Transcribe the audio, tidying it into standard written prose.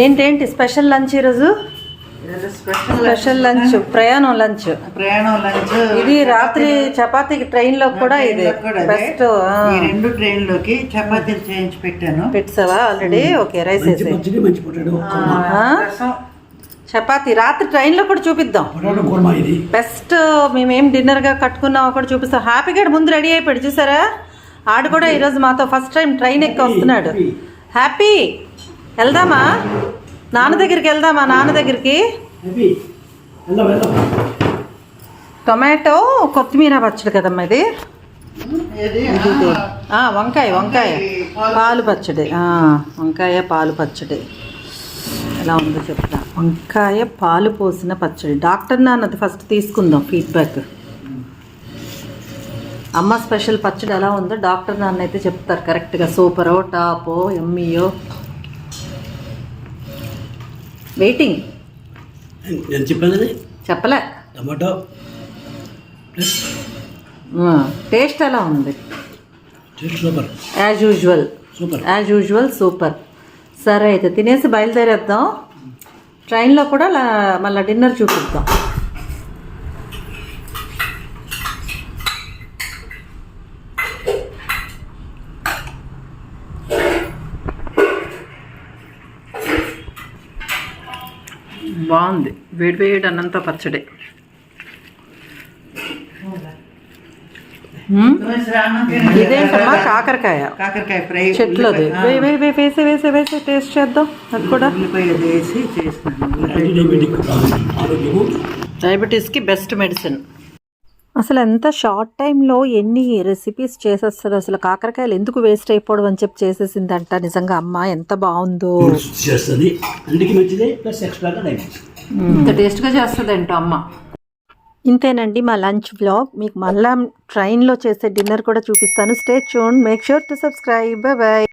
ఏంటేంటి special lunch ఈరోజు? Special lunch ప్రయాణం లంచ్. ఇది రాత్రి చపాతీకి ట్రైన్ లో కూడా ఇది బెస్ట్. ఈ రెండు ట్రైన్ లోకి చపాతీలు చేయించి పెట్టావా ఆల్రెడీ? ఓకే, రైస్ వేసి చపాతీ రాత్రి ట్రైన్ లో కూడా చూపిద్దాం. బెస్ట్. మేమేం డిన్నర్ గా కట్టుకున్నామో కూడా చూపిస్తాం. హ్యాపీ గడ్ ముందు రెడీ అయిపోయాడు చూసారా? ఆడు కూడా ఈరోజు మాతో ఫస్ట్ టైం ట్రైన్ ఎక్కి వస్తున్నాడు. హ్యాపీ వెళ్దామా? నాన్న దగ్గరికి వెళ్దామా? నాన్న దగ్గరికి టొమాటో కొత్తిమీర పచ్చడి కదమ్మా ఇది. వంకాయ పాలు పచ్చడి. వంకాయ పాలు పచ్చడి ఎలా ఉందో చెప్తా. వంకాయ పాలు పోసిన పచ్చడి. డాక్టర్ నాన్నది ఫస్ట్ తీసుకుందాం ఫీడ్బ్యాక్. అమ్మ స్పెషల్ పచ్చడి ఎలా ఉందో డాక్టర్ నాన్న అయితే చెప్తారు కరెక్ట్గా. సూపరో టాపో ఎమ్మీయో. వెయిటింగ్. చెప్పలే. టమాటో టేస్ట్ ఎలా ఉంది? సూపర్. As usual super. సరే అయితే తినేసి బయలుదేరేద్దాం. ట్రైన్లో కూడా మళ్ళీ డిన్నర్ చూపిద్దాం. బాగుంది వేడి అన్నంతో పచ్చడి. ఇదేంటమ్మా? కాకరకాయ ఫ్రై చెట్లది. వేసి టేస్ట్ చేద్దాం. అది కూడా డయాబెటీస్కి బెస్ట్ మెడిసిన్. అసలు ఎంత షార్ట్ టైంలో ఎన్ని రెసిపీస్ చేసేస్తుంది. అసలు కాకరకాయలు ఎందుకు వేస్ట్ అయిపోవడం అని చెప్పి చేసేసిందంట. నిజంగా అమ్మ ఎంత బాగుందో. ఇంత టేస్ట్గా చేస్తుందంట అమ్మ. ఇంతేనండి మా లంచ్ వ్లాగ్. మీకు మళ్ళీ ట్రైన్లో చేసే డిన్నర్ కూడా చూపిస్తాను. Stay tuned. Make sure to subscribe. Bye.